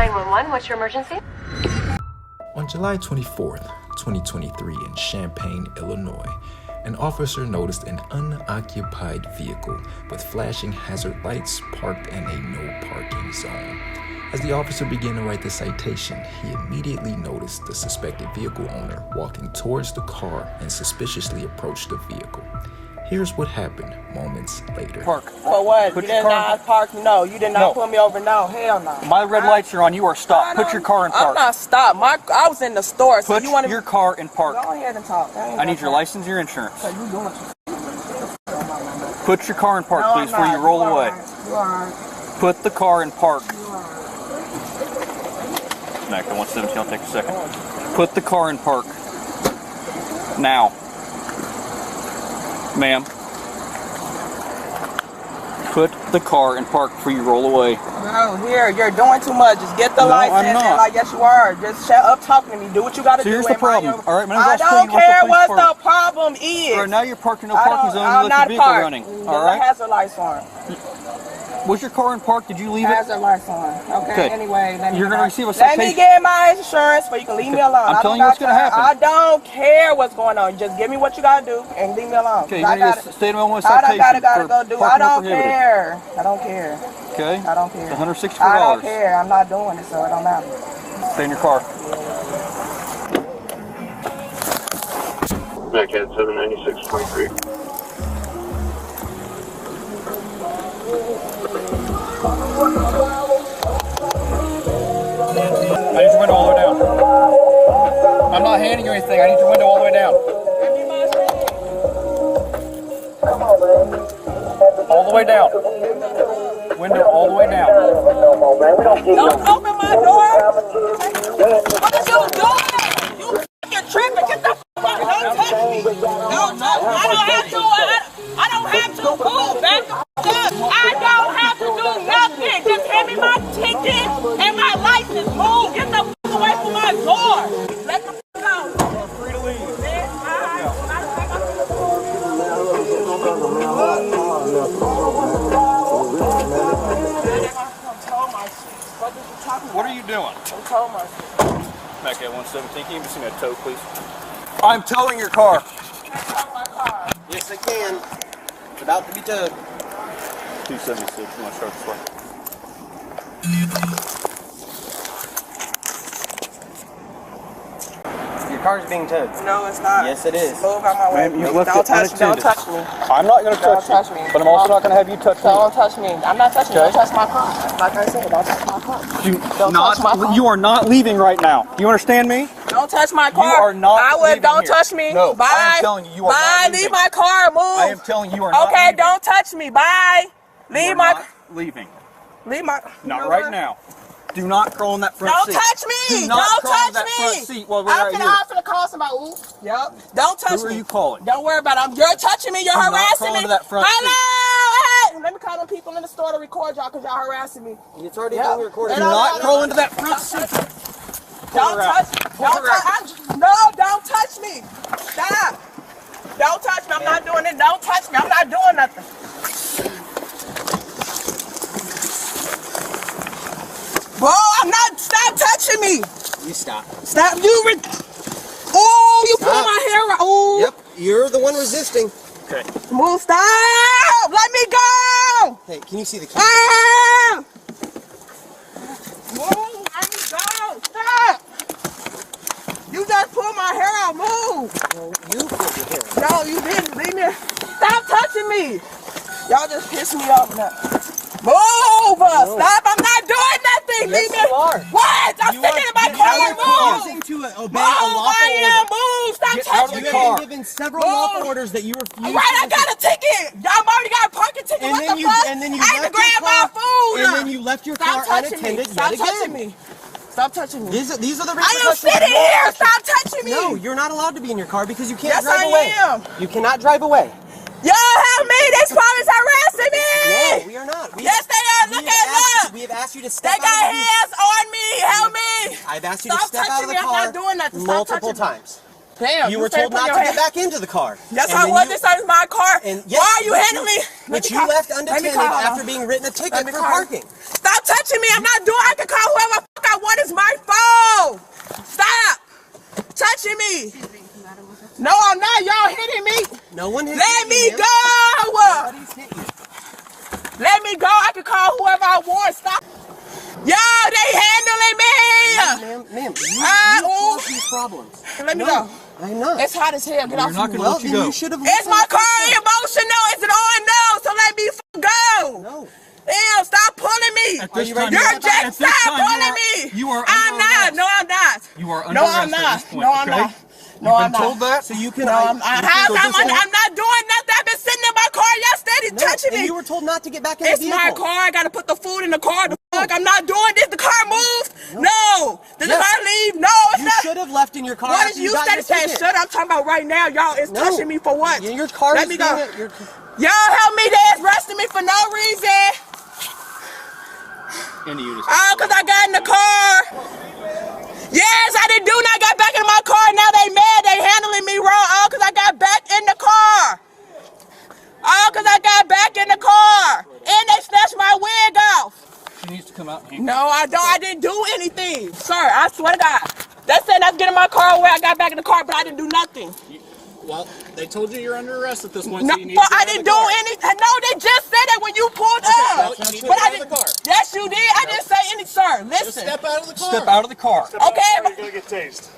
911, what's your emergency? On July 24th, 2023 in Champaign, Illinois, an officer noticed an unoccupied vehicle with flashing hazard lights parked in a no parking zone. As the officer began to write the citation, he immediately noticed the suspected vehicle owner walking towards the car and suspiciously approached the vehicle. Here's what happened moments later. Park. For what? Put You your did car not park. No, you did not pull me over. No, hell no. My red lights are on. You are stopped. Put your car in park. I'm not stopped. I was in the store. So Put you want your car in park. Go ahead and talk. I need your license, your insurance. So you doing Put your car in park, no, please, before you roll away. You are. Put the car in park. Back to 117. I'll take a second. Put the car in park. Now. Ma'am. Put the car in park before you roll away. No, here, you're doing too much. Just get the license. I'm not. And like, yes, you are. Just shut up talking to me. Do what you got to do. Here's the problem. All right, I don't care what the problem is. All right, now you're parked in no parking zone. I'm You not left your vehicle parked. running. There's All right. a hazard lights on. Was your car in park? Did you leave it? Hazard lights on. Okay. Anyway, you're gonna receive a let citation. me get my insurance, but you can leave me alone. I'm telling you what's gonna happen. I don't care what's going on. Just give me what you gotta do and leave me alone. Okay, you're gonna get a state of Illinois I citation. gotta go do. I don't care. I don't care. Okay. I don't care. It's $164. I don't care. I'm not doing it, so it don't matter. Stay in your car. Back at 796.3. I need your window all the way down. I'm not handing you anything. I need your window all the way down. All the way down. Window all the way down. Don't open my door. What are you doing? You fucking tripping. Get the fuck out. Don't touch me. Don't touch me. I don't have to. I don't have to move. Back the fuck up. I don't have to do nothing. Just hand me my ticket and my license. Move. Get the fuck away from my door. Let the fuck out. You're free to leave. What are you doing? I'm towing my shit. Back at 117. Can you just give me a tow, please? I'm towing your car. Yes, I can. It's about to be towed. 276. You want to start this way? Your car's being towed. No, it's not. Yes, it is. Move out my way. Ma'am, you left Don't it touch me. Don't unattended. touch me. I'm not going to Don't touch touch you, me. but I'm also not going to have you touch me. Don't touch me. I'm not touching you. Okay. Don't touch my car. Like I said, don't touch my car. Don't touch my car. You are not leaving right now. You understand me? Don't touch my car. You are not I would. leaving Don't here. touch me. No, Bye. I am telling you, you are Bye. not leaving. Leave my car. Move. I am telling you, you are not Okay. leaving. Don't touch me. Bye. Leave You are my. not leaving. Leave my. Not you know right what? now. Do not crawl in that front Don't seat. touch me. Do not Don't crawl in touch that me. front seat while we're out here. I'm finna call somebody. Ooh. Yep. Don't touch Who are me. you calling? Don't worry about it. You're touching me. You're Do not harassing crawl me. into that front Hello. Hey. Let me call them people in the store to record y'all because y'all harassing me. It's already Yep. being recorded. Do not crawl into that front seat. Don't touch me. Don't touch. No, don't touch me. Stop. Don't touch me. I'm not doing it. Don't touch me. I'm not doing nothing. Bro, I'm not. Stop touching me. You stop. Stop. Oh, you pull my hair out. Oh. Yep, you're the one resisting. Okay. Move. Stop. Let me go. Hey, can you see the key? Ah. Move. Let me go. Stop. You just pulled my hair out. Move. No, you pulled your hair out. No, you didn't. Leave me. Stop touching me. Y'all just pissed me off now. Move! No. Stop! I'm not doing nothing! Yes, Leave me! you are. What? I'm sticking in my car! Move! refusing to obey a lawful I am! Move! Stop Get out of touching the me! You have car. been given several lawful orders that you refuse Right, I to got a ticket! Y'all already got a parking ticket! And What then the you fuck? and then you I had to left grab your my car, food! and then you left your Stop car touching unattended me! Stop yet touching again. me! Stop touching me! These are the I am repercussions. sitting here! Stop touching me! No, you're not allowed to be in your car because you can't Yes, drive I away. am. You cannot drive away. Y'all help me! This police harassing me! No, we are not. Yes, they are. Look at them. We have asked you to They step got out of the hands on me. Help me. I've asked you to Stop step out of touching the me. I'm car not doing nothing. Stop multiple touching me. times. Damn. You were said told put not your to hand- get back into the car. Yes, And I then was. you- This is my car. And yes, Why are you but handling me? But you left unattended after being written a ticket for call. parking. Stop touching me. I'm not doing. I can call whoever the fuck I No one hit you. Let me go! Nobody's hit you. Let me go. I can call whoever I want. Stop. Yo, they handling me. Ma'am, you caused these problems. Let me go. I'm not. It's hot as hell. Get off me. Well, then you should have. Is my car emotional? Is it on? No. So let me go. No. Damn, stop pulling me. You're Jack. Stop pulling me. You are I'm under not. arrest. No, I'm not. You are under No, I'm arrest at not. this point, No, I'm okay? not. No, I'm not. Told that? So you can. No, I'm not doing nothing. I've been sitting in my car. Y'all steady touching me. And you were told not to get back in the It's vehicle. my car. I gotta put the food in the car. The fuck? I'm not doing this. The car moved. No. Did the car leave? No, it's You not. should have left in your car. What after is you got steady your saying? ticket. Shut up. I'm talking about right now. Y'all is No. touching me for what? Your car Let is me go. being Y'all help me. They're arresting me for no reason. Oh, because I got in the car. Yes, I didn't do nothing. I got back in my car. Now they mad. They handling me wrong. Oh, because I got back in the car. Oh, because I got back in the car. And they snatched my wig off. She needs to come out. No, I don't. I didn't do anything. Sir, I swear to God. They said I was getting my car away. I got back in the car, but I didn't do nothing. Well, they told you you're under arrest at this point, No, so you need but to get I out of didn't the do car. anything. No, they just said that when you pulled up. well, you need to But get I out of didn't. the car. Yes, you did. I didn't say any. Sir, Just listen. step out of the car. Step out of the car. Okay, You're gonna get tased.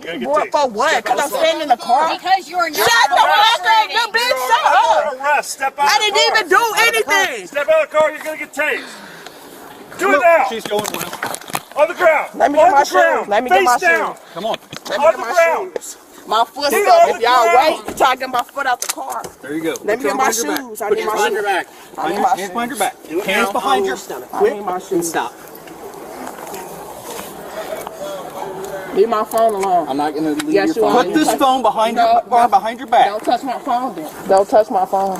You're gonna get Boy, tased. for what? Because I'm standing in the car. Because you are not Shut the fuck up, you bitch. Shut up. You're arrest. Step out I of the didn't car. even do anything. Step out of the car. You're gonna get tased. Do it now. She's going with him. On the ground. Let me on get my the ground. shoes. Let me get my Face down. shoes. Come on. Let me On get the my ground. shoes. My foot's Get up. on If the y'all ground. wait until I get my foot out the car. There you go. Let me get my shoes. I need my Behind your shoes. back. I need my Hands behind your shoes. back. Hands behind your stomach. I need my shoes. Stop. Leave my phone alone. I'm not going to leave Yes, your you phone. are. Put this phone behind No, your car, behind your back. Don't touch my phone then. Don't touch my phone.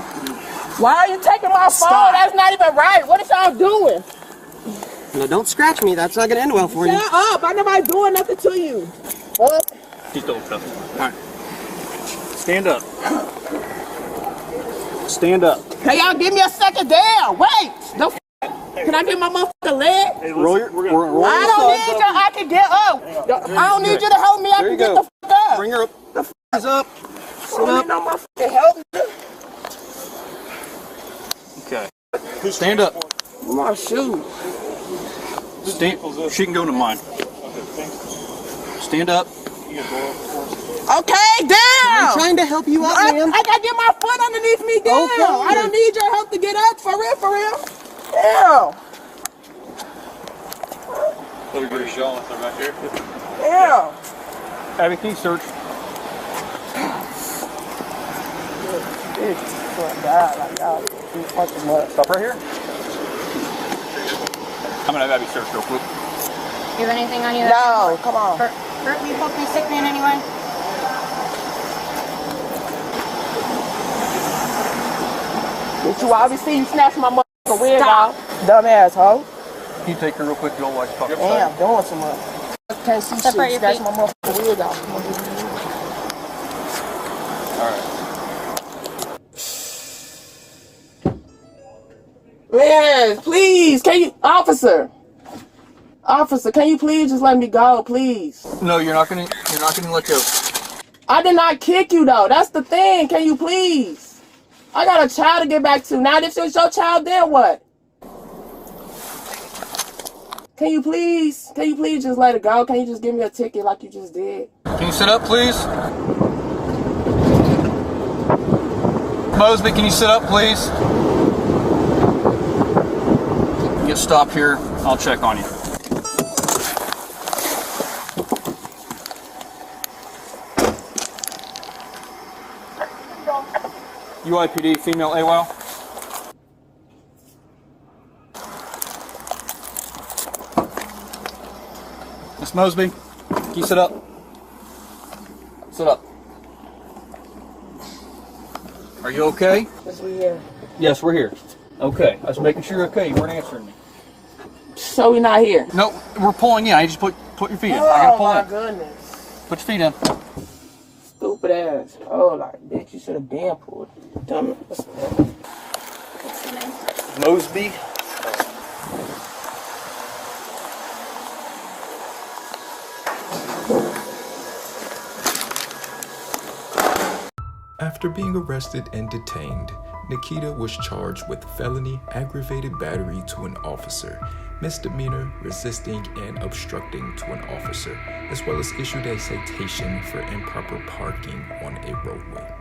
Why are you taking my phone? Stop. That's not even right. What is y'all doing? No, don't scratch me. That's not going to end well for you. Shut up. I nobody doing nothing to you. What? She's still tough. All right. Stand up. Stand up. Can y'all give me a second down? Wait. No. Can I get my motherfucking leg? Hey, Roll listen, your, we're gonna roll I your don't side. need you. I can get up. I don't need you to help me. I There can you get go. the fuck up. Bring her up. Hands up. I Sit don't up. need no motherfucking help. Okay. Stand up. My shoes. Stand. She can go to mine. Stand up. Okay, down. I'm trying to help you out, I man. gotta get my foot underneath me down. Okay. I don't need your help to get up. For real, for real. Damn. Damn. Abby, can you search? Stop right here. I'm gonna have Abby search real quick. Do you have anything on you? No, come on. Hurt you, poke me, sick me in any way? Did you obviously snatched my motherfucking wig off? Dumbass hoe. Can you take her real quick? You'll watch talk. Damn, doing some much. Can't see Separate shit. your Snatched feet. my motherfucking wig off. All right. Yes, please. Can you, officer? Officer, can you please just let me go, please? No, you're not gonna let go. I did not kick you though. That's the thing. Can you please? I got a child to get back to. Now if it's your child, then what? Can you please just let it go? Can you just give me a ticket like you just did? Can you sit up, please? Mosby, can you sit up, please? Get stopped here. I'll check on you. UIPD, female AWOL. Miss Mosby, can you sit up? Sit up. Are you okay? Yes, we here. Yes, we're here. Okay, I was making sure you're okay. You weren't answering me. So we not here. No, we're pulling in. I just put your feet in. I gotta Oh pull my in. goodness. Put your feet in. Stupid ass. Oh, like, bitch, you should have been pulled. Dumb. Mosby. After being arrested and detained, Nikita was charged with felony aggravated battery to an officer, misdemeanor resisting and obstructing to an officer, as well as issued a citation for improper parking on a roadway.